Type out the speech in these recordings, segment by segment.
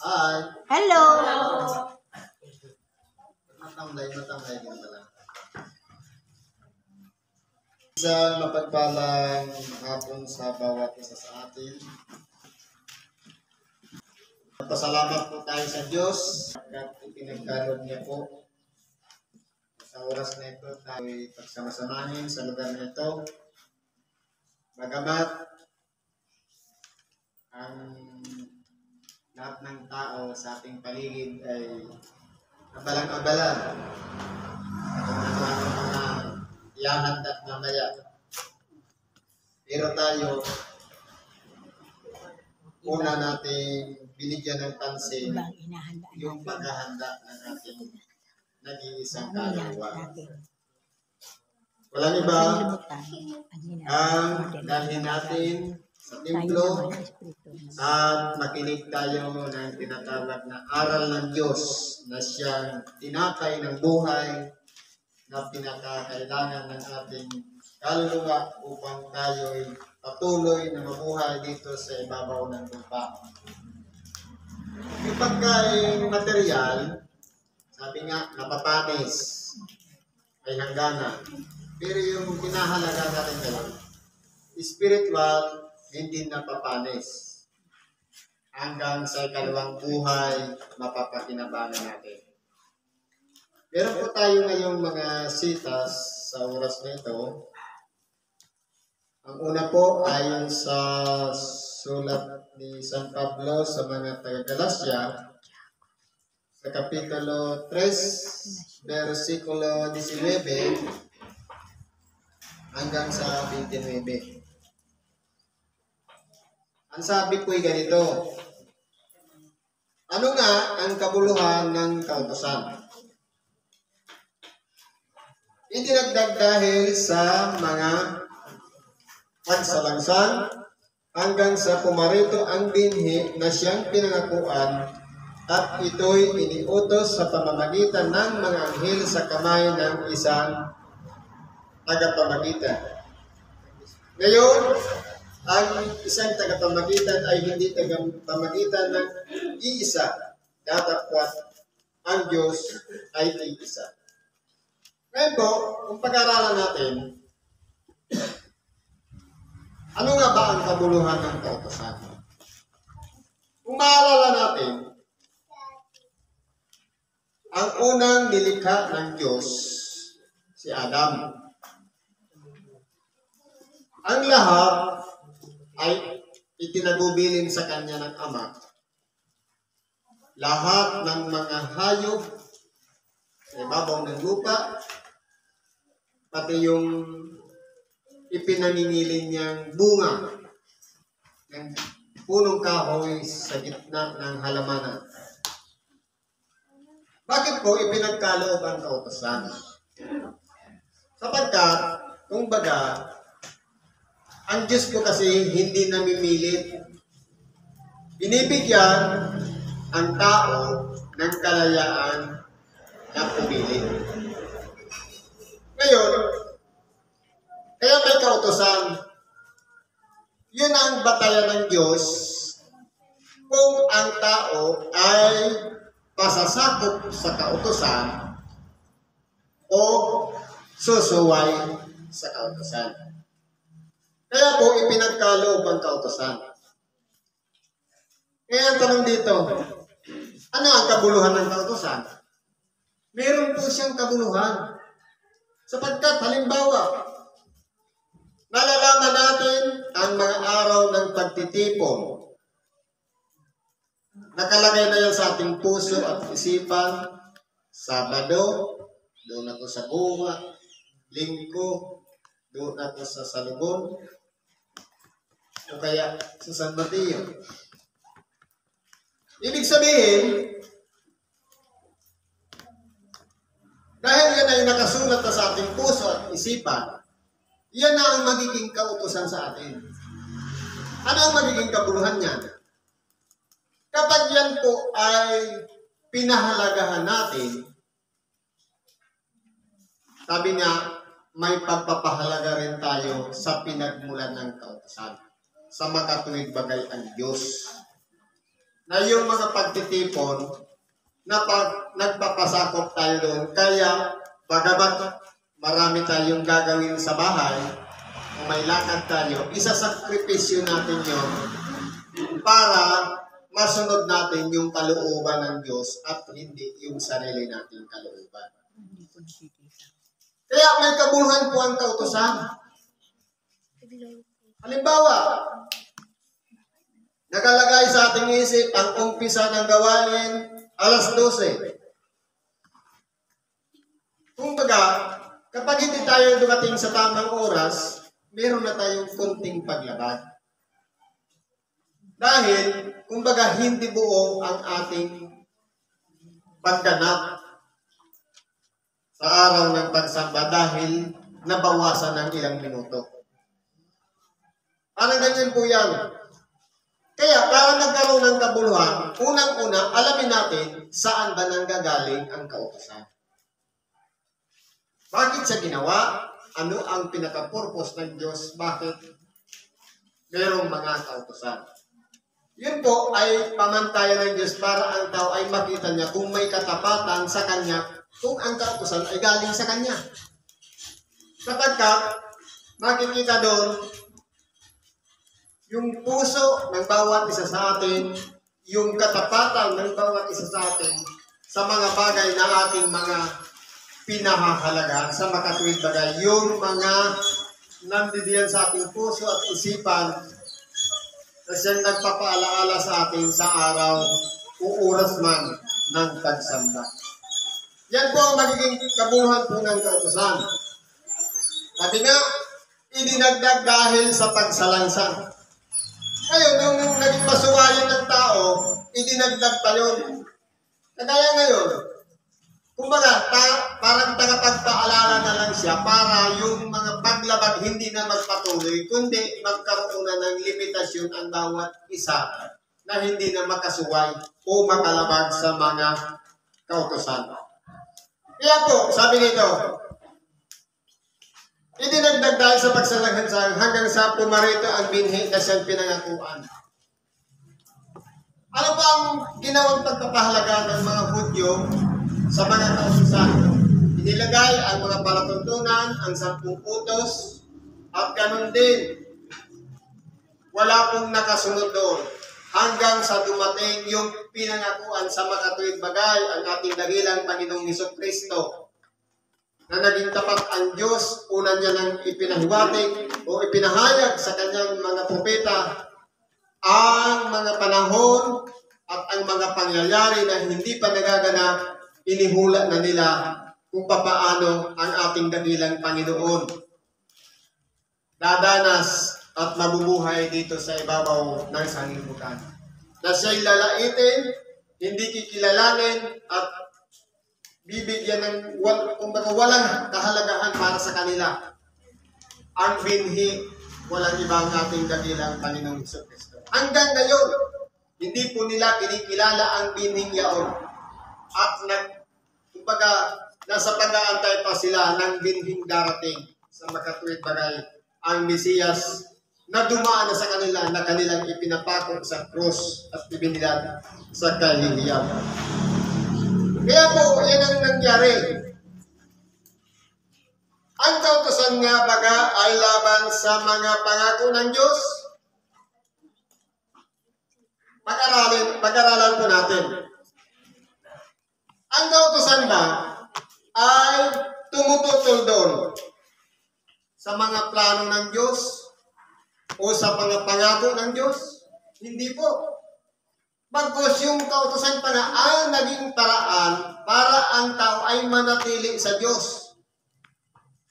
Hi. Hello. Matangay din pala. Isang mapagpalang hapon sa bawat isa sa atin. Pasalamat po tayo sa Diyos at ipinagkaloob niya po sa oras na ito tayo'y pagsamasamahin sa lugar na ito. Bagamat ang lahat ng tao sa ating paligid ay abalang-abala. Ang mga iyahan at mamaya. Pero tayo, una nating binigyan ng pansin yung paghahanda ng ating nag-iisang kaluluwa. Walang iba ang dalhin natin sa templo at makinig tayo ng tinatawag na aral ng Diyos na siyang tinatay ng buhay na pinakakailangan ng ating kaluluwa upang tayo'y patuloy na mabuhay dito sa ibabaw ng lupa. Yung pagkain material, sabi nga, napapanis, ay hangganan. Pero yung pinahalaga natin ngayon, spiritual, hindi napapanis. Hanggang sa ikalawang buhay, mapapakinabangan natin. Meron po tayo ngayong mga sitas sa oras na ito. Ang una po ayon sa sulat ni San Pablo sa mga taga-Galacia, sa Kapitulo 3, versikulo 19 hanggang sa 29. Ang sabi po'y ganito, ano nga ang kabuluhan ng kautusan? Itinagdag dahil sa mga pagsalangsan hanggang sa pumarito ang binhi na siyang pinangakuan at ito'y iniutos sa pamamagitan ng mga anghel sa kamay ng isang tagapamagitan. Ngayon, ang isang tagapamagitan ay hindi tagapamagitan ng iisa, datapwat ang Diyos ay iisa. Ngayon po, kung pag-aralan natin, ano nga ba ang kabuluhan ng kautusan? Kung maalala natin, ang unang nilikha ng Diyos, si Adam. Ang lahat ay itinagubilin sa kanya ng Ama. Lahat ng mga hayop sa ibabaw ng lupa, pati yung ipinangingiling niyang bunga ng punong kahoy sa gitna ng halamanan. Bakit po ipinagkaloob ang kautusan? Sapagkat, kumbaga, ang Diyos ko kasi hindi namimilit. Binibigyan ang tao ng kalayaan na pumili. Ngayon, kaya may kautusan. Yun ang batayan ng Diyos kung ang tao ay pasasakop sa kautusan o susuway sa kautusan. Kaya po ipinagkaloob ang kautusan. Kaya ang tanong dito, ano ang kabuluhan ng kautusan? Meron po siyang kabuluhan. Sapagkat halimbawa, nalalaman natin ang mga araw ng pagtitipon. Nakalagay na yan sa ating puso at isipan. Sabado, doon ako sa Buwa. Linggo, doon ako sa Salubon. O kaya sa San Mateo. Ibig sabihin, dahil yan ay nakasulat na sa ating puso at isipan, yan na ang magiging kautusan sa atin. Ano ang magiging kabuluhan niyan? Kapag yan po ay pinahalagahan natin, sabi niya, may pagpapahalaga rin tayo sa pinagmulan ng kautusan, sa makatuwid bagay ang Diyos. na yung mga pagtitipon na nagpapasakop tayo doon. Kaya, bagamat marami tayong gagawin sa bahay, kung may lakad tayo, isasakripisyo natin yun para masunod natin yung kalooban ng Diyos at hindi yung sarili nating kalooban. Kaya may kabuluhan po ang kautusan. Halimbawa, nakalagay sa ating isip ang umpisa ng gawain, alas 12. Kung baga, kapag hindi tayo dumating sa tamang oras, meron na tayong kunting paglabag. Dahil, kumbaga, hindi buo ang ating pagganap sa araw ng pagsamba dahil nabawasan ng ilang minuto. Parang ganyan po yan. Kaya, para nagkaroon ng kabuluhan, unang-una, alamin natin saan ba nanggagaling ang kautusan. Bakit siya ginawa? Ano ang pinaka-purpose ng Diyos? Bakit merong mga kautusan? Yun po ay pamantayan ng Diyos para ang tao ay makita niya kung may katapatan sa Kanya, kung ang kautusan ay galing sa Kanya. Sapagkat makikita doon yung puso ng bawat isa sa atin, yung katapatan ng bawat isa sa atin sa mga bagay na ating mga pinahahalagahan sa makatuwid bagay, yung mga nandidiyan sa ating puso at isipan na siyang nagpapaalaala sa atin sa araw o oras man ng pagsamba. Yan po ang magiging kabuluhan po ng kautusan. Sabi nga, idinagdag dahil sa pagsalangsang. Ngayon, nung naging masuwayan ng tao, idinagdag pa yun. Kagaya ngayon, kumbaga, parang tagapagpaalala na lang siya para yung mga paglabag hindi na magpatuloy, kundi magkaroon na ng limitasyon ang bawat isa na hindi na makasuway o makalabag sa mga kautusan. Kaya po, sabi nito, idinagdag dahil sa pagsalangsang hanggang sa pumarito ang binhi na siyang pinangakuan. Ano ba ang ginawang pagpapahalaga ng mga Hudyo sa mga kautusan? Inilagay ang mga palatuntunan, ang 10 utos, at ganun din. Wala pong nakasunod doon. Hanggang sa dumating yung pinangakuan sa makatuwid bagay, ang ating dakilang Panginoong Hesukristo, na naging tapat ang Diyos, una niya nang ipinahiwatig o ipinahayag sa kanyang mga propeta ang mga panahon at ang mga pangyayari na hindi pa nagaganap, inihula na nila kung papaano ang ating dakilang Panginoon dadanas at mabubuhay dito sa ibabaw ng sanlibutan. Na siya'y lalaitin, hindi kikilalanin, at bibigyan ng walang kahalagahan para sa kanila. Ang binhi, walang ibang ating dakilang Panginoong Hesukristo. Hanggang ngayon, hindi po nila kinikilala ang binhing yaon. At kumbaga, nasa pag-aantay pa sila ng binhing darating sa makatuwid bagay, ang Mesiyas na dumaan na sa kanila na kanilang ipinapako sa krus at ibinilad sa kahihiyan. Kaya po, yan ang nangyari. Ang kautusan nga baga ay laban sa mga pangako ng Diyos. Pag-aralan po natin. Ang kautusan ba ay tumututol doon sa mga plano ng Diyos o sa mga pangako ng Diyos? Hindi po. Bagkus yung kautusan pa na ang naging paraan para ang tao ay manatili sa Diyos.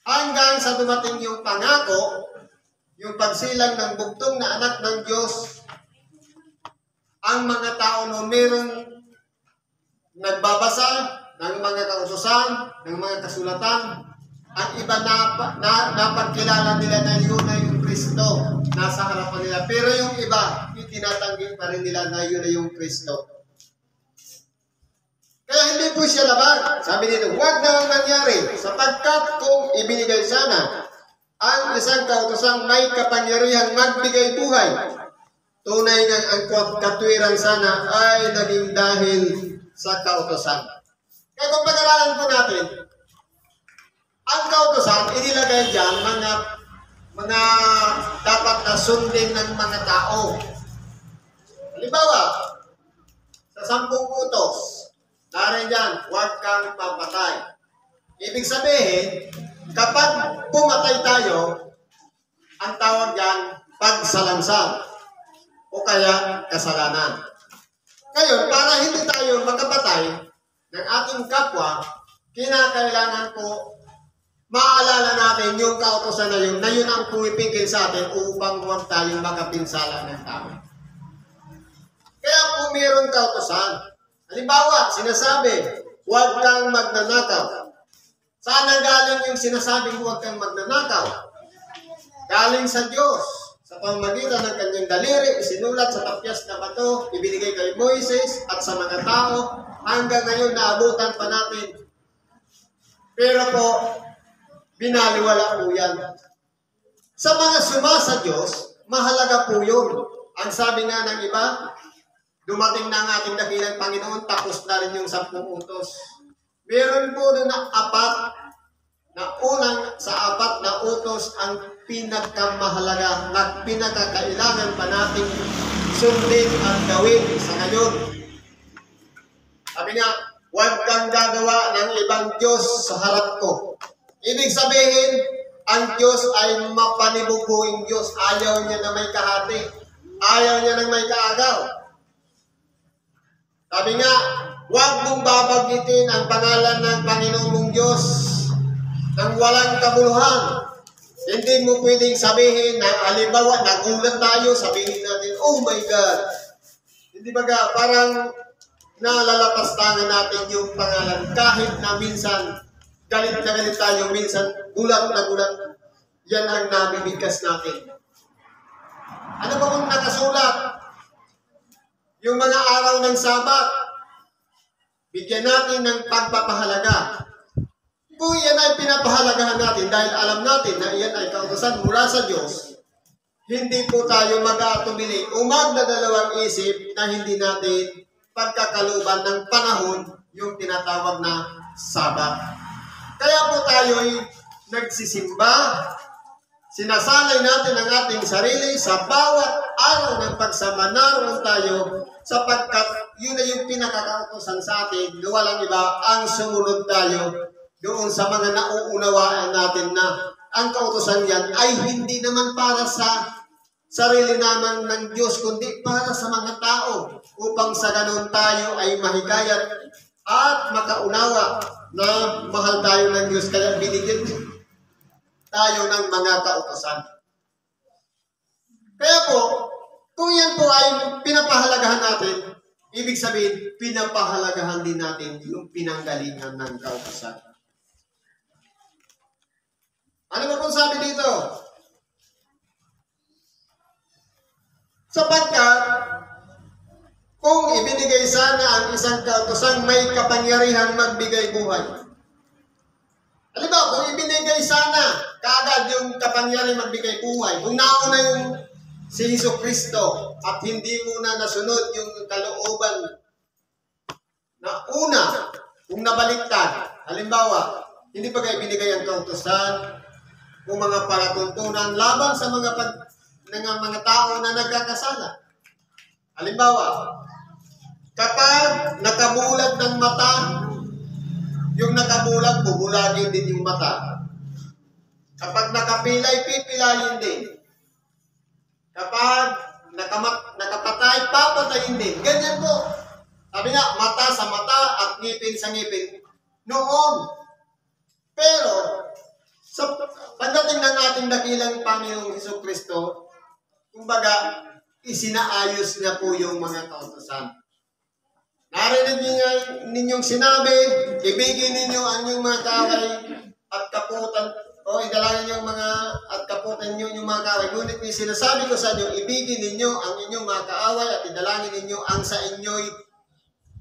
Hanggang sa dumating yung pangako, yung pagsilang ng bugtong na anak ng Diyos, ang mga tao no merong nagbabasa ng mga kautusan, ng mga kasulatan, ang iba napagkilala nila na yun na yung Kristo nasa harapan nila. Pero yung iba, itinatanggi pa rin nila na yun na yung Kristo. Kaya hindi po siya labag. Sabi nito, huwag na ang nangyari, sapagkat kung ibinigay sana ang isang kautosang may kapangyarihang magbigay buhay, tunay nga ang katwiran sana ay naging dahil sa kautosan. Kaya kung pag-aralan po natin, ang kautosan, inilagay dyan mga dapat na sundin ng mga tao. Halimbawa, sa 10 utos, narin dyan, huwag kang papatay. Ibig sabihin, kapag pumatay tayo, ang tawag dyan, pagsalansal o kaya kasalanan. Ngayon, para hindi tayo magkapatay ng ating kapwa, kinakailangan po maalala natin yung kautosan na yun ang pumipigil sa atin upang huwag tayong makapinsala ng tao. Kaya kung mayroong kautosan, halimbawa, sinasabi, huwag kang magnanakaw. Saan ang galing yung sinasabing huwag kang magnanakaw? Galing sa Diyos. Sa pamamagitan ng kanyang daliri, isinulat sa tapyas na bato, ibinigay kay Moises at sa mga tao, hanggang ngayon naabutan pa natin. Pero po, binaliwala po yan. Sa mga sumasa Diyos, mahalaga po yun. Ang sabi nga ng iba, dumating na ang ating dakilang Panginoon, tapos na rin yung 10 utos. Meron po na 4 na unang sa 4 na utos ang pinakamahalaga na pinakakailangan pa nating sundin at gawin sa ngayon. Sabi nga, huwag kang gagawa ng ibang Diyos sa harap ko. Ibig sabihin, ang Diyos ay mapanibubuing Diyos. Ayaw niya na may kahati. Ayaw niya na may kaagaw. Sabi nga, huwag mong babanggitin ang pangalan ng Panginoon mong Diyos nang walang kabuluhan. Hindi mo pwedeng sabihin na halimbawa, nagulat tayo, sabihin natin, oh my God. Hindi ba parang nalalapastangan natin yung pangalan kahit na minsan galit na galit tayo, minsan gulat na gulat. Yan ang nabibigkas natin. Ano ba kung nakasulat? Yung mga araw ng Sabat, bigyan natin ng pagpapahalaga. Kung yan ay pinapahalagahan natin dahil alam natin na iyan ay kautosan mula sa Diyos, hindi po tayo mag-aatubili o magdadalawang isip na hindi natin pagkakaluban ng panahon yung tinatawag na Sabat. Kaya po tayo'y nagsisimba, sinasanay natin ang ating sarili sa bawat araw ng pagsama naroon tayo sapagkat yun na yung pinakakautosan sa atin, walang iba ang sumunod tayo doon sa mga nauunawaan natin na ang kautosan yan ay hindi naman para sa sarili naman ng Diyos, kundi para sa mga tao upang sa ganun tayo ay mahikayat at makaunawa na mahal tayo ng Diyos kaya binigyan tayo ng mga kautosan. Kaya po, kung yan po ay pinapahalagahan natin, ibig sabihin, pinapahalagahan din natin yung pinanggalingan ng kautosan. Ano ba kung sabi dito? Sapagkat, kung ibinigay sana ang isang kautosan, may kapangyarihan magbigay buhay. Halimbawa, kung ibinigay sana kaagad yung kapangyarihan magbigay buhay, kung nauna yung si Jesucristo at hindi muna nasunod yung kalooban na una, kung nabaliktad, halimbawa, hindi ba kayo binigay ang kautosan kung mga palatuntunan laban sa mga tao na nagkakasala. Halimbawa, kapag nakabulag ng mata, yung nakabulag, bubulagin din yung mata. Kapag nakapilay, pipilayin din. Kapag nakapatay, papatayin din. Ganyan po. Sabi nga, mata sa mata at ngipin sa ngipin. Noon. Pero, sa pagdating ng ating dakilang Panginoong Jesucristo, kumbaga, isinaayos niya po yung mga kautosan. Narinig ninyong sinabi, ibigin ninyo ang inyong mga kaway at kaputan, o idalangin niyo mga at kaputan niyo yung mga kaaway. Ngunit sinasabi ko sa inyo, ibigin ninyo ang inyong mga kaaway at idalangin ninyo ang sa inyo'y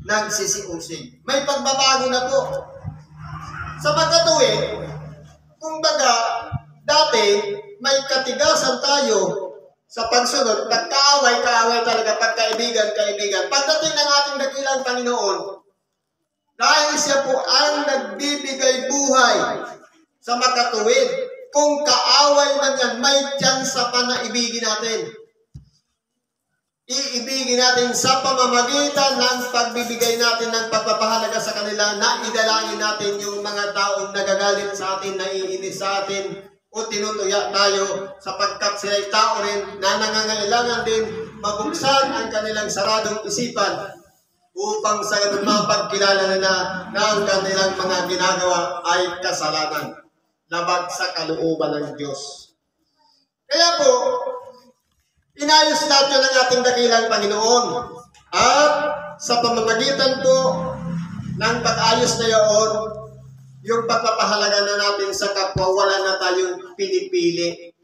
nagsisiusig. May pagbabago na po. Sa pagkatuwid, kumbaga, dati may katigasan tayo sa pagsunod, pagkaaway, kaaway talaga, pagkaibigan, kaibigan. Pagdating ng ating dakilang Panginoon, dahil siya po ang nagbibigay buhay sa makatuwid. Kung kaaway man yan, may tsansa pa na ibigin natin. Iibigin natin sa pamamagitan ng pagbibigay natin ng pagpapahalaga sa kanila, na idalangin natin yung mga taong nagagalit sa atin, naiinis sa atin, o tinutuya tayo sapagkat sila'y tao rin na nangangailangan din mabuksan ang kanilang saradong isipan upang sa ganun mapagkilala nila na ang kanilang mga ginagawa ay kasalanan, labag sa kalooban ng Diyos. Kaya po, inayos natin ang ating dakilang Panginoon, at sa pamamagitan po ng pag-ayos na yaon, yung pagpapahalaga na natin sa kapwa, wala na tayong pinipili.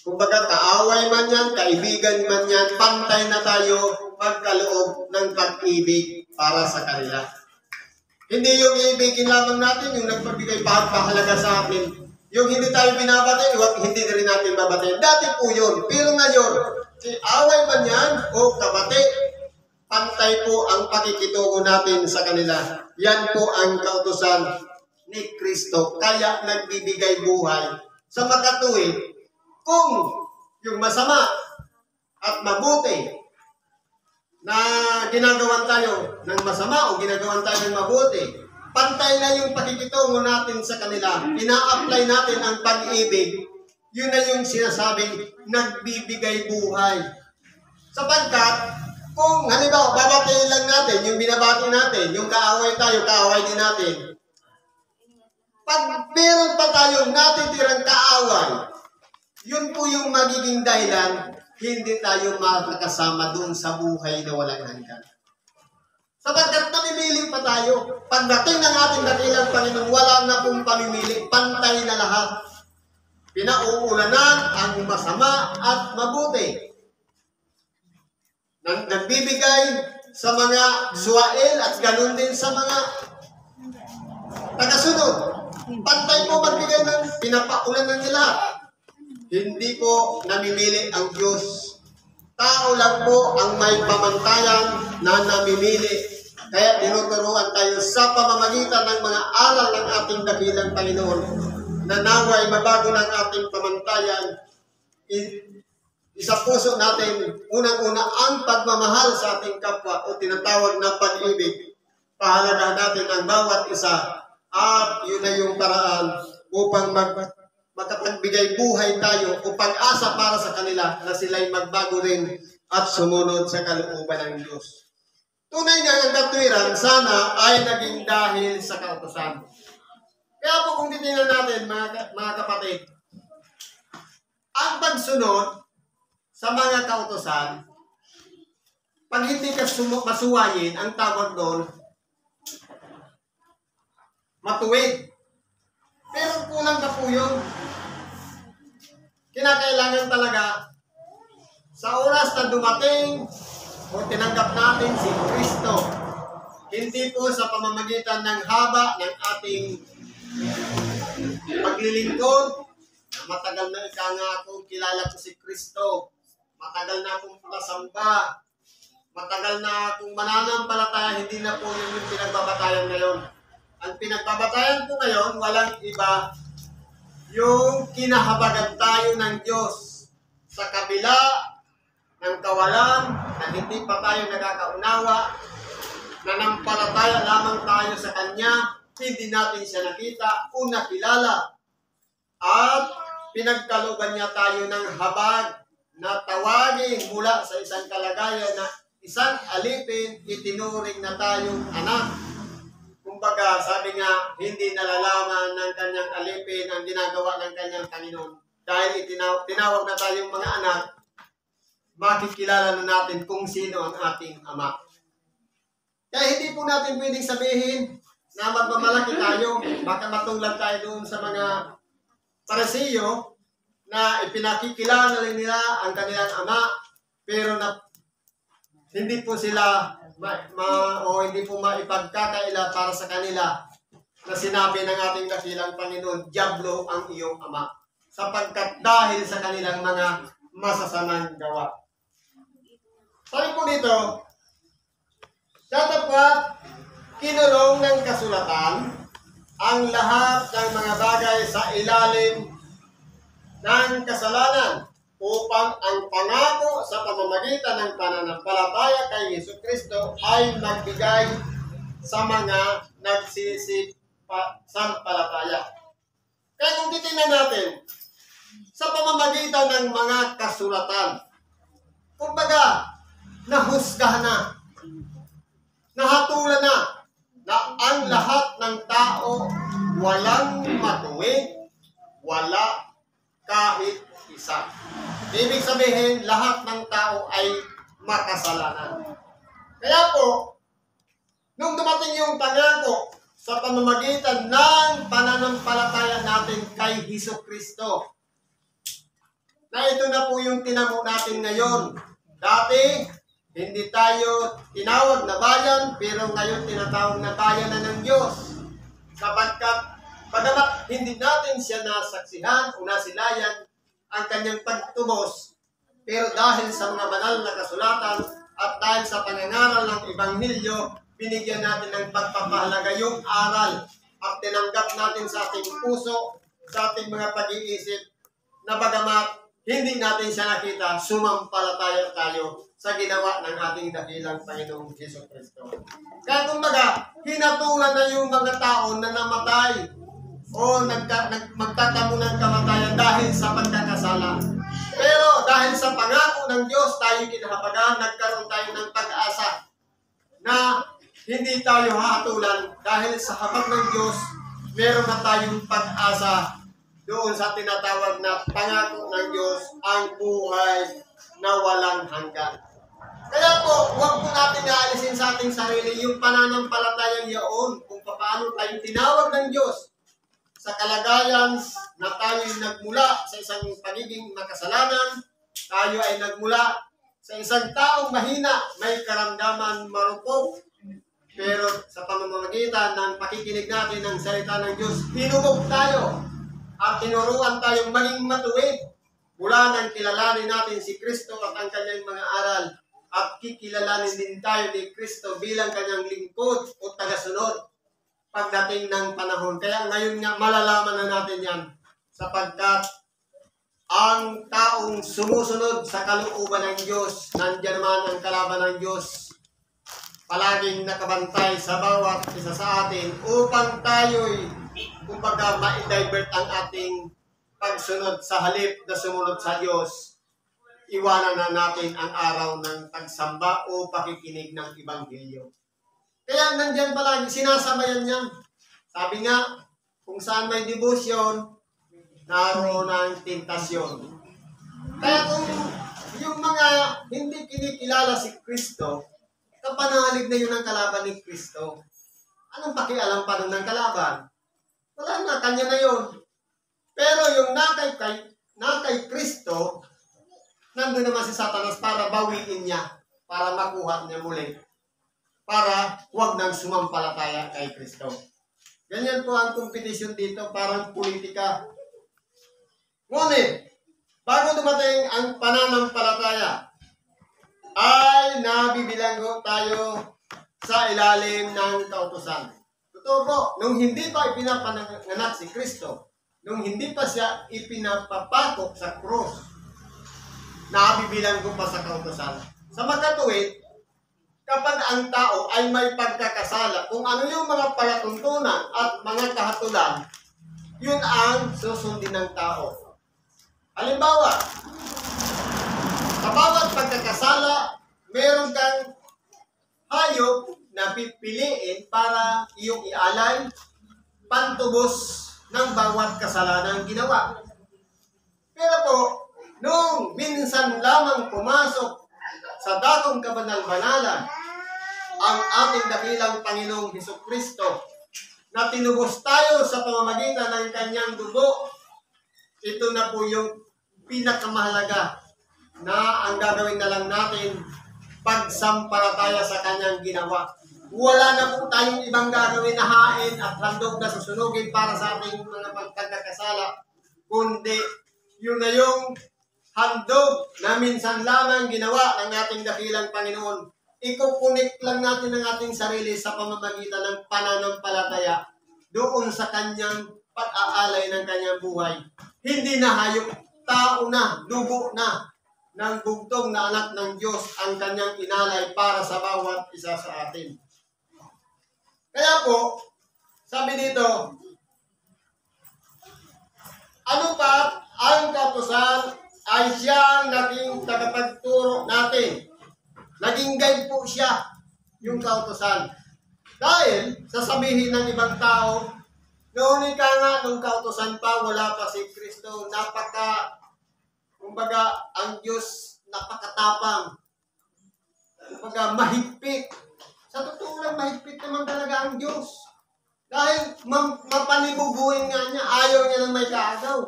Kumbaga, kaaway man yan, kaibigan man yan, pantay na tayo magkaloob ng pag-ibig para sa kanila. Hindi yung iibigin lamang natin, yung nagpagbigay pagpapahalaga sa atin. Yung hindi tayo binabati, hindi na rin natin babati. Dati po yun. Pero ngayon, si away man yan o kabati, pantay po ang pakikitungo natin sa kanila. Yan po ang kautusan ni Kristo, kaya nagbibigay buhay sa makatuwid. Kung yung masama at mabuti na ginagawan tayo ng masama o ginagawan tayo ng mabuti, pantay na yung pakikitungo natin sa kanila, ina-apply natin ang pag-ibig, yun na yung sinasabing nagbibigay buhay. Sapagkat kung halimbawa babati lang natin, yung binabati natin, yung kaaway tayo, kaaway din natin, pag meron pa tayong natitirang kaaway, yun po yung magiging dahilan, hindi tayo makakasama doon sa buhay na walang hanggan. Sapagkat namimili pa tayo. Pagdating ng ating dakilang Panginoon, wala na pong pamimili, pantay na lahat. Pinauulanan ang masama at mabuti. Nagbibigay sa mga suwail at ganun din sa mga tagasunod. Pantay po magbigay ng pinapaulanan nila. Hindi po namimili ang Diyos. Tao lang po ang may pamantayan na namimili. Kaya tinuturuan tayo sa pamamagitan ng mga aral ng ating dakilang Panginoon na naway mabago ng ating pamantayan. Isa puso natin, unang-una ang pagmamahal sa ating kapwa o tinatawag na pag-ibig. Pahalagahan natin ang bawat isa. At yun na yung paraan upang makapagbigay buhay tayo o pag-asa para sa kanila na sila'y magbago rin at sumunod sa kalooban ng Diyos. Tunay nga ang katwiran, sana ay naging dahil sa kautusan. Kaya po kung titingnan natin, mga kapatid, ang pagsunod sa mga kautusan, pag hindi ka masuwayin, ang tawag doon, matuwid. Pero kulang ka po yun. Kinakailangan talaga sa oras na dumating o tinanggap natin si Kristo, hindi po sa pamamagitan ng haba ng ating paglilingkod. Matagal na akong kilala ko si Kristo. Matagal na akong pasamba. Matagal na akong mananampalataya. Hindi na po yun yung pinagbabatayan ngayon. Ang pinagbabatayan po ngayon, walang iba, yung kinahabagan tayo ng Diyos sa kabila ng kawalan na hindi pa tayo nagkakaunawa, nanampalataya lamang tayo sa Kanya, hindi natin siya nakita o nakilala, at pinagkalooban niya tayo ng habag na tawagin mula sa isang kalagayan na isang alipin, itinuring na tayong anak. Kumbaga, sabi nga, hindi nalalaman ng kanyang alipin ang ginagawa ng kanyang Panginoon. Dahil tinawag na tayong mga anak, makikilala na natin kung sino ang ating Ama. Kaya hindi po natin pwedeng sabihin na magmamalaki tayo, baka matulad tayo doon sa mga Parisiyo na ipinakikilala nila ang kanilang Ama, pero na hindi po sila hindi po maipagkakaila para sa kanila na sinabi ng ating dakilang Panginoon, Diablo ang iyong ama. Sapagkat dahil sa kanilang mga masasamang gawa. Sabi po dito, datapwat kinulong ng kasulatan ang lahat ng mga bagay sa ilalim ng kasalanan upang ang pangako sa pamamagitan ng pananampalataya kay Jesucristo ay magbigay sa mga nagsisipalataya. Kaya kung titingnan natin, sa pamamagitan ng mga kasulatan, kumbaga, nahusgahan na, nahatulan na ang lahat ng tao walang matuwid, wala kahit isa. Ibig sabihin, lahat ng tao ay makasalanan. Kaya po, nung dumating yung pangako sa pamamagitan ng pananampalataya natin kay Jesucristo, na ito na po yung tinamo natin ngayon. Dati, hindi tayo tinawag na bayan, pero ngayon tinatawag na bayan na ng Diyos. Sapagkat, bagamat hindi natin siya nasaksihan o nasilayan ang kanyang pagtubos, pero dahil sa mga banal na kasulatan at dahil sa pangangaral ng Ebanghelyo, binigyan natin ng pagpapahalaga yung aral at tinanggap natin sa ating puso, sa ating mga pag-iisip, na bagamat hindi natin siya nakita, sumampalataya tayo sa ginawa ng ating dakilang Panginoong Jesucristo. Kaya kumbaga, hinatulan na yung mga tao na namatay o magtatamo ng kamatayan dahil sa pagkakasala. Pero dahil sa pangako ng Diyos, tayo kinahabagan, nagkaroon tayo ng pag-asa na hindi tayo hahatulan dahil sa habag ng Diyos, meron na tayong pag-asa doon sa tinatawag na pangako ng Diyos, ang buhay na walang hanggan. Kaya po, huwag po natin naalisin sa ating sarili yung pananampalatayang yaon kung paano tayo tinawag ng Diyos sa kalagayan na tayo'y nagmula sa isang pagiging makasalanan, tayo ay nagmula sa isang taong mahina, may karamdaman marupok, pero sa pamamagitan ng pakikinig natin ng salita ng Diyos, hinubog tayo at tinuruan tayong maging matuwid mula nang kilalanin natin si Kristo at ang kanyang mga aral at kikilalanin din tayo ni Kristo bilang kanyang lingkod o tagasunod pagdating ng panahon. Kaya ngayon nga malalaman na natin yan sapagkat ang taong sumusunod sa kalooban ng Diyos, nandiyan naman ang kalaban ng Diyos, palaging nakabantay sa bawat isa sa atin upang tayo'y kumbaga ma-divert ang ating pagsunod sa halip na sumunod sa Diyos. Iwanan na natin ang araw ng pagsamba o pakikinig ng Ebanghelyo. Kaya nandyan palagi, sinasamayan yan. Sabi nga, kung saan may devotion, naroon ang tentasyon. Kaya kung yung mga hindi kinikilala si Kristo, kapanalig na yun ang kalaban ni Kristo. Anong pakialam pa nun ng kalaban? Wala na, kanya na yun. Pero yung nakay Kristo, nandun naman si Satanas para bawiin niya, para makuha niya muli, para huwag nang sumampalataya kay Kristo. Ganyan po ang kompetisyon dito, parang politika. Ngunit, bago dumating ang pananampalataya, ay nabibilanggo tayo sa ilalim ng kautusan. Totoo po, nung hindi pa ipinapanganak si Kristo, nung hindi pa siya ipinapapakok sa krus, nabibilanggo pa sa kautusan. Sa makatuwid, kapag ang tao ay may pagkakasala, kung ano yung mga palatuntunan at mga kahatulan, yun ang susundin ng tao. Halimbawa, sa bawat pagkakasala, meron kang hayop na pipiliin para iyong ialay, pantubos ng bawat kasalanan ginawa. Pero po, nung minsan lamang pumasok sa dakong kabanal-banalan ang ating dakilang Panginoong Jesucristo na tinubos tayo sa pamamagitan ng kanyang dugo, ito na po yung pinakamahalaga na ang gagawin na lang natin pagsampalataya sa kanyang ginawa. Wala na po tayong ibang gagawin na hain at handog na susunugin para sa ating mga pagkakasala, kundi yun na yung handog na minsan lamang ginawa ng ating dakilang Panginoon. Ikukunik lang natin ang ating sarili sa pamamagitan ng pananampalataya doon sa kanyang pag-aalay ng kanyang buhay. Hindi na hayop, tao na, dugo na ng bugtong na anak ng Diyos ang kanyang inalay para sa bawat isa sa atin. Kaya po, sabi dito, ano pa ang kautusan ay siyang naging tagapagturo natin. Naging guide po siya, yung kautusan. Dahil, sasabihin ng ibang tao, noon ka nga, nung kautusan pa, wala pa si Kristo, kumbaga, ang Diyos, napakatapang. Kumbaga, mahigpit. Sa totoo lang, mahigpit naman talaga ang Diyos. Dahil, mapanibubuhin nga niya, ayaw niya ng may kaagaw.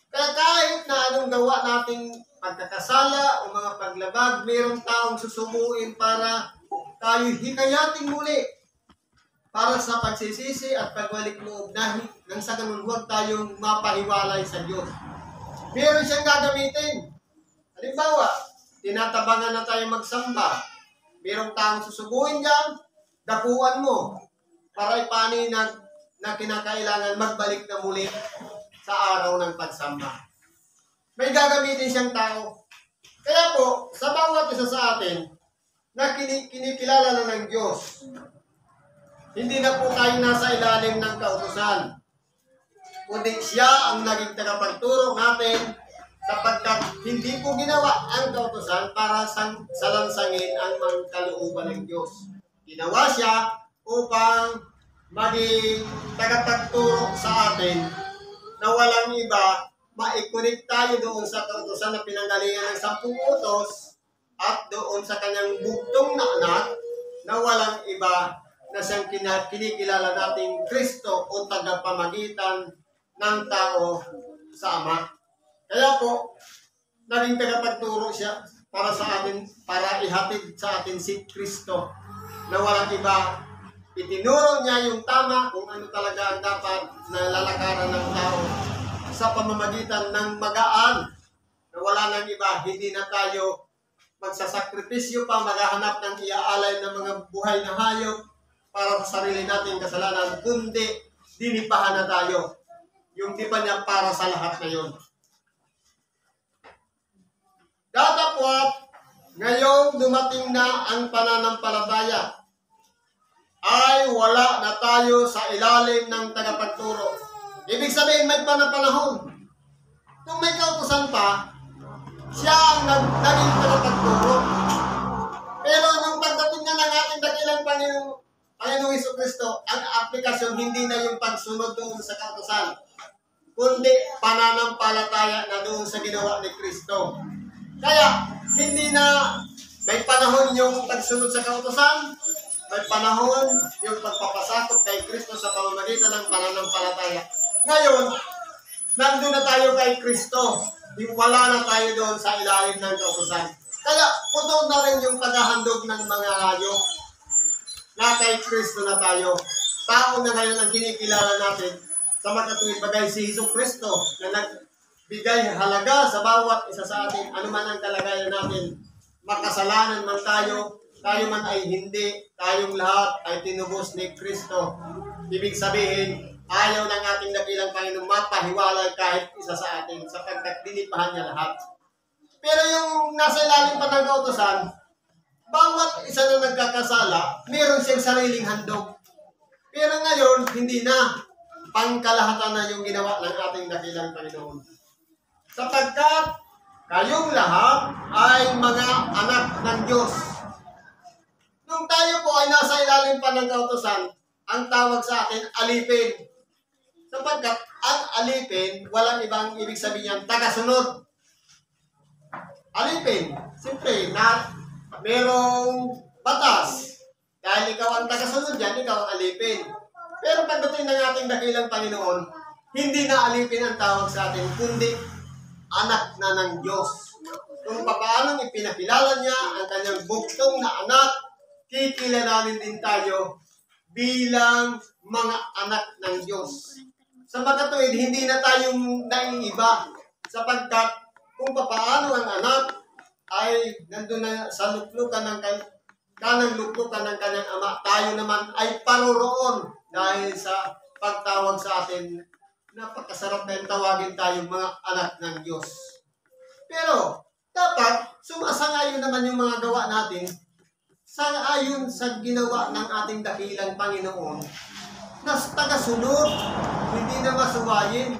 Kaya kahit na anong gawa nating pagkakasala o mga paglabag, mayroong taong susubuin para tayo hikayatin muli para sa pagsisisi at pagbalik loob nang sa ganun huwag tayong mapahiwalay sa Diyos. Meron siyang gagamitin. Halimbawa, tinatabangan na tayo magsamba. Mayroong taong susubuin dyan, dapuan mo para ipanin na kinakailangan magbalik na muli sa araw ng pagsamba. May gagamitin siyang tao. Kaya po, sa bawat isa sa atin na kinikilala na ng Diyos, hindi na po tayo nasa ilalim ng kautusan, kundi siya ang naging tagapagturo natin sapagkat hindi po ginawa ang kautusan para salansangin ang mga kalooban ng Diyos. Ginawa siya upang maging tagapagturo sa atin na walang iba, maikunik tayo doon sa kautusan na pinanggalingan ng 10 utos at doon sa kanyang bugtong na anak na walang iba na siyang kinikilala nating Kristo o tagapamagitan ng tao sa Ama. Kaya po, naging tagapagturo siya para sa atin, para ihatid sa atin si Kristo na walang iba. Itinuro niya yung tama kung ano talaga ang dapat na lalakaran ng tao sa pamamagitan ng magaan na wala nang iba. Hindi na tayo magsasakripisyo pa, maghahanap ng iaalay ng mga buhay na hayop para sa sarili nating kasalanan, kundi dinipahan na tayo. Yung dipa niya para sa lahat na yun. Datapwat, ngayong dumating na ang pananampalataya, ay wala na tayo sa ilalim ng tagapagturo. Ibig sabihin, may panahon. Kung may kautusan pa, siya ang naging tagapagturo. Pero nung pagdating na ng ating dakilang Panginoong Jesucristo, ang aplikasyon hindi na yung pagsunod doon sa kautusan, kundi pananampalataya na doon sa ginawa ni Kristo. Kaya, hindi na may panahon yung pagsunod sa kautusan, may panahon yung pagpapasakop kay Kristo sa pamamagitan ng pananampalataya. Ngayon, nandun na tayo kay Kristo. Wala na tayo doon sa ilalim ng kautusan. Kaya, puto na rin yung paghahandog ng mga hayop na kay Kristo na tayo. Tao na ngayon ang kinikilala natin sa makatuwid bagay si Jesucristo na nagbigay halaga sa bawat isa sa atin, anuman ang kalagayan natin. Makasalanan man tayo man ay hindi, tayong lahat ay tinubos ni Kristo. Ibig sabihin, ayaw ng ating dakilang Panginoon mapahiwalay kahit isa sa atin sapagkat dinipahan niya lahat. Pero yung nasa ilalim pa ng kautusan, bawat isa na nagkakasala, meron siyang sariling handog. Pero ngayon, hindi na. Pangkalahatan na yung ginawa ng ating dakilang Panginoon. Sapagkat kayong lahat ay mga anak ng Diyos. Nung tayo po ay nasa ilalim pa ng kautusan, ang tawag sa atin, alipin. Sapagkat ang alipin, walang ibang ibig sabihin yan, tagasunod. Alipin, siyempre, na merong batas. Dahil ikaw ang tagasunod yan, ikaw ang alipin. Pero pagdating ng ating dakilang Panginoon, hindi na alipin ang tawag sa atin, kundi anak na ng Diyos. Kung paano ipinakilala niya ang kanyang bugtong na anak, kikilalanin din tayo bilang mga anak ng Diyos. Sa makatuwid, hindi na tayong naiiba sapagkat kung paano ang anak ay nandun na sa luklukan ng kanang luklukan ng kanyang ama, tayo naman ay paroroon dahil sa pagtawag sa atin. Napakasarap na yung tawagin tayong mga anak ng Diyos. Pero dapat sumasangayon naman yung mga gawa natin ayon sa ginawa ng ating dakilang Panginoon na tagasunod, hindi na masuwayin,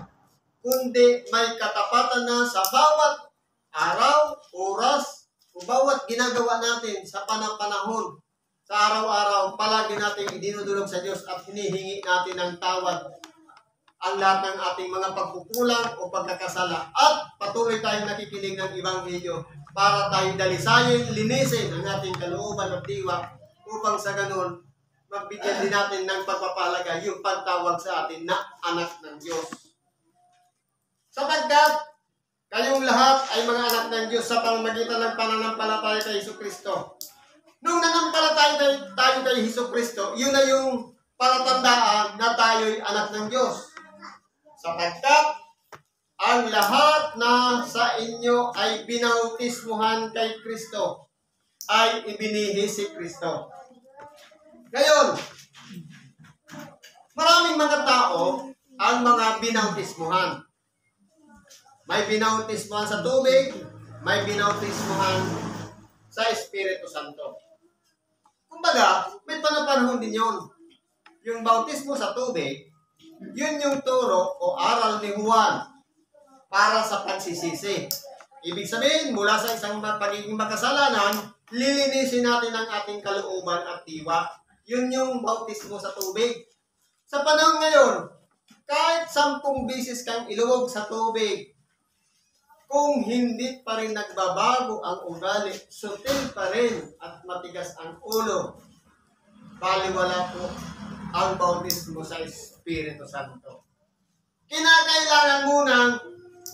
kundi may katapatan na sa bawat araw, oras, o bawat ginagawa natin sa panahon, sa araw-araw, palagi natin idinudulog sa Diyos at hinihingi natin ng tawad ang lahat ng ating mga pagkukulang o pagkakasala. At patuloy tayong nakikinig ng Ebanghelyo para tayong dalisayin, linisin ang ating kalooban at diwa upang sa ganun, magbigyan din natin ng pagpapalaga yung pagtawag sa atin na anak ng Diyos. Sapagkat kayong lahat ay mga anak ng Diyos sa pamamagitan ng pananampalataya kay Jesucristo. Nung nanampalataya tayo kay Jesucristo, yun na yung palatandaan na tayo'y anak ng Diyos. Sapagkat ang lahat na sa inyo ay binautismuhan kay Kristo, ay ibinihi si Kristo. Ngayon, maraming mga tao ang mga binautismuhan. May binautismuhan sa tubig, may binautismuhan sa Espiritu Santo. Kumbaga, may panapanahon din yun. Yung bautismo sa tubig, yun yung turo o aral ni Juan para sa pagsisisi. Ibig sabihin, mula sa isang pagiging makasalanan, lilinisin natin ang ating kalooban at diwa. Yun yung bautismo sa tubig. Sa panahon ngayon, kahit 10 bisis kang iluwag sa tubig, kung hindi pa rin nagbabago ang ugali, sutil pa rin at matigas ang ulo, baliwala po ang bautismo sa Espiritu Santo. Kinakailangan munang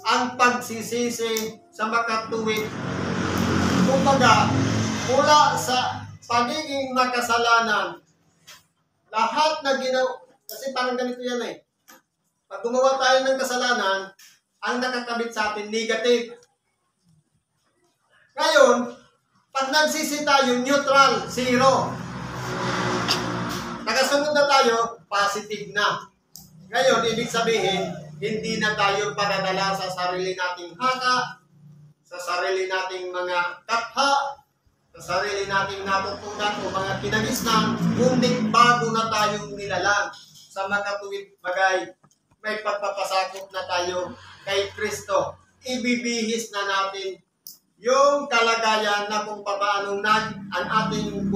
ang pagsisisi sa makatuwid. Kumbaga, mula sa pagiging makasalanan, lahat na ginawa, kasi parang ganito yan eh. Pag gumawa tayo ng kasalanan, ang nakakabit sa atin, negative. Ngayon, pag nagsisi tayo, neutral, zero. Nakasunod na tayo, positive na. Ngayon, ibig sabihin, hindi na tayo padadala sa sarili nating haka, sa sarili nating mga katha, sa sarili nating natutunan o mga kinagisnan, kundi bago na tayong nilalang sa makatuwid bagay. May pagpapasakop na tayo kay Kristo. Ibibihis na natin yung kalagayan na kung paano ang ating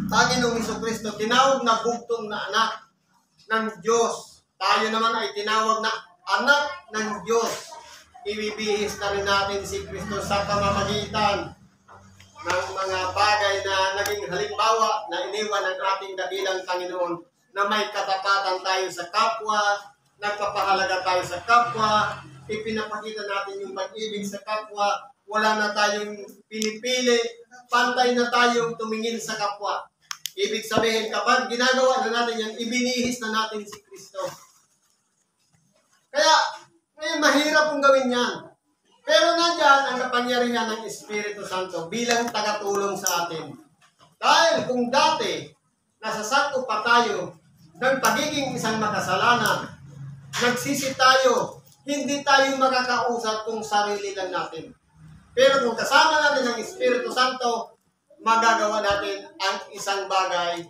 Panginoong Jesucristo tinawag na bugtong na anak ng Diyos. Tayo naman ay tinawag na anak ng Diyos. Ibibihis na rin natin si Kristo sa pamamagitan ng mga bagay na naging halimbawa na iniwan ng ating dakilang Panginoon na may katapatan tayo sa kapwa, nagpapahalaga tayo sa kapwa, ipinapakita natin yung pag-ibig sa kapwa, wala na tayong pinipili, pantay na tayong tumingin sa kapwa. Ibig sabihin, kapag ginagawa na natin yan, ibinihis na natin si Kristo. Kaya, ngayon, mahirap kong gawin yan. Pero nandyan ang kapangyarihan ng Espiritu Santo bilang tagatulong sa atin. Dahil kung dati, nasasakop pa tayo ng pagiging isang makasalanan, nagsisi tayo, hindi tayo makakausap kung sarili lang natin. Pero kung kasama natin ang Espiritu Santo, magagawa natin ang isang bagay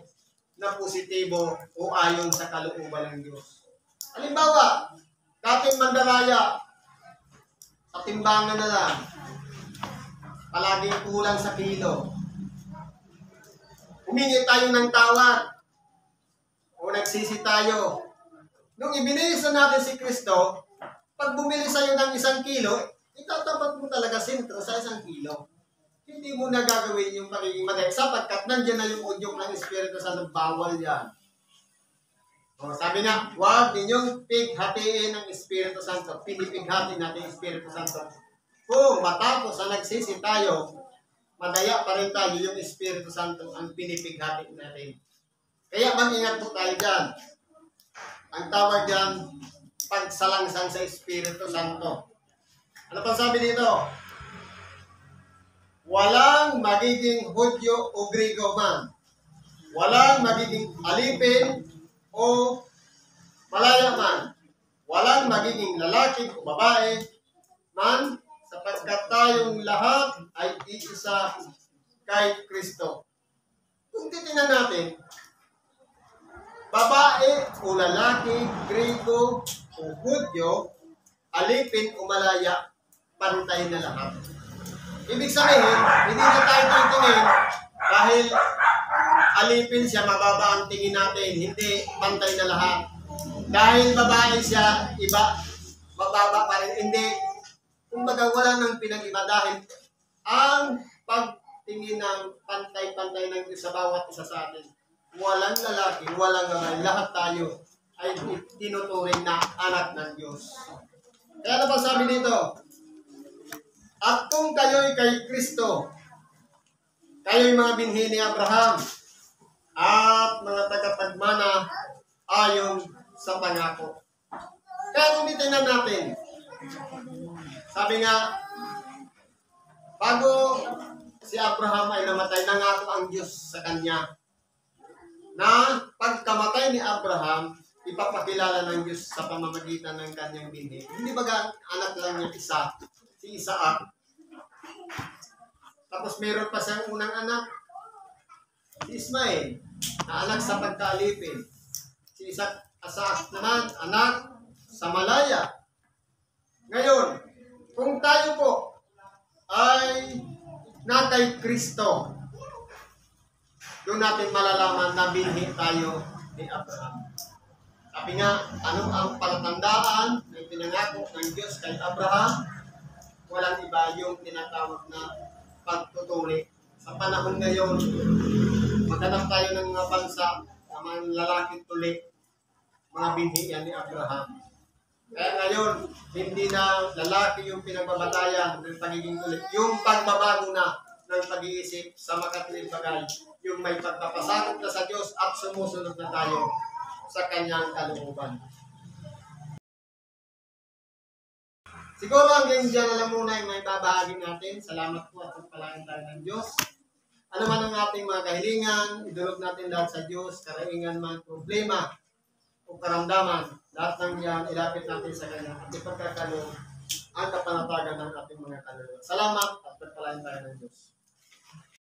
na positibo o ayon sa kalooban ng Diyos. Halimbawa, dating mandaraya, sa timbangan na lang, palaging kulang sa kilo. Humingi tayo ng tawad o nagsisi tayo. Nung ibinihis na natin si Kristo, pag bumili sa'yo ng 1 kilo, itatapat mo talaga sentro sa 1 kilo. Hindi mo na gagawin yung pagiging madali sapagkat nandiyan na yung udyok ng Espiritu Santo, bawal yan. O, sabi nga, huwag ninyong pighatiin ng Espiritu Santo. Pinipighati natin yung Espiritu Santo. Kung matapos na nagsisi tayo, madaya pa rin tayo yung Espiritu Santo ang pinipighati natin. Kaya mag-ingat po tayo dyan. Ang tawag dyan, pagsalangsang sa Espiritu Santo. Ano pang sabi dito? Walang magiging Hudyo o Grigo man. Walang magiging alipin o malaya man. Walang magiging lalaki o babae man, sapagkat tayong lahat ay iisa kay Kristo. Kung titingnan natin, babae o lalaki, Grigo o Hudyo, alipin o malaya, pantay na lahat. Ibig sabihin, hindi na tayo titingin dahil alipin siya, mababa ang tingin natin, hindi pantay na lahat. Dahil babae siya, iba, mababa pa rin, hindi. Kumbaga wala nang pinag-iba dahil ang pagtingin ng pantay-pantay ng Diyos sa bawat isa sa atin. Walang lalaki, walang babae, lahat tayo ay tinuturing na anak ng Diyos. Kaya ano ba sabi dito? At kung kayo'y kay Kristo, kayo'y mga binhi ni Abraham at mga tagapagmana ayon sa pangako. Kaya kung titingnan natin, sabi nga, bago si Abraham ay namatay, nangako ang Diyos sa kanya na pagkamatay ni Abraham, ipapakilala ng Diyos sa pamamagitan ng kanyang binhi. Hindi ba anak lang niya isa, si Isaac? Tapos meron pa siyang unang anak, si Ismael, na anak sa pagkaalipin. Si Isaac naman, anak sa malaya. Ngayon, kung tayo po ay na kay Kristo, doon natin malalaman na binhi tayo ni Abraham. Sabi nga, ano ang palatandaan ng pinangako ng Diyos kay Abraham? Walang iba yung tinatawag na pagtutuli. Sa panahon ngayon, maghanap tayo ng mga bansa na mga lalaki tuli, mga binhi yan ni Abraham. Kaya ngayon, hindi na lalaki yung pinagbabatayan ng pagiging tuli. Yung pagbabago na ng pag-iisip sa makatuwid bagay, yung may pagpapasakot na sa Diyos at sumusunod na tayo sa kanyang kalooban. Siguro hanggang dyan na lang muna yung may babahagi natin. Salamat po at pagpalain tayo ng Diyos. Ano man ang ating mga kahilingan, idulog natin lahat sa Diyos, karaingan man, problema o karamdaman, lahat ng yan, ilapit natin sa Kanya at ipagkakalo ang kapanatagan ng ating mga kaluluwa. Salamat at pagpalain tayo ng Diyos.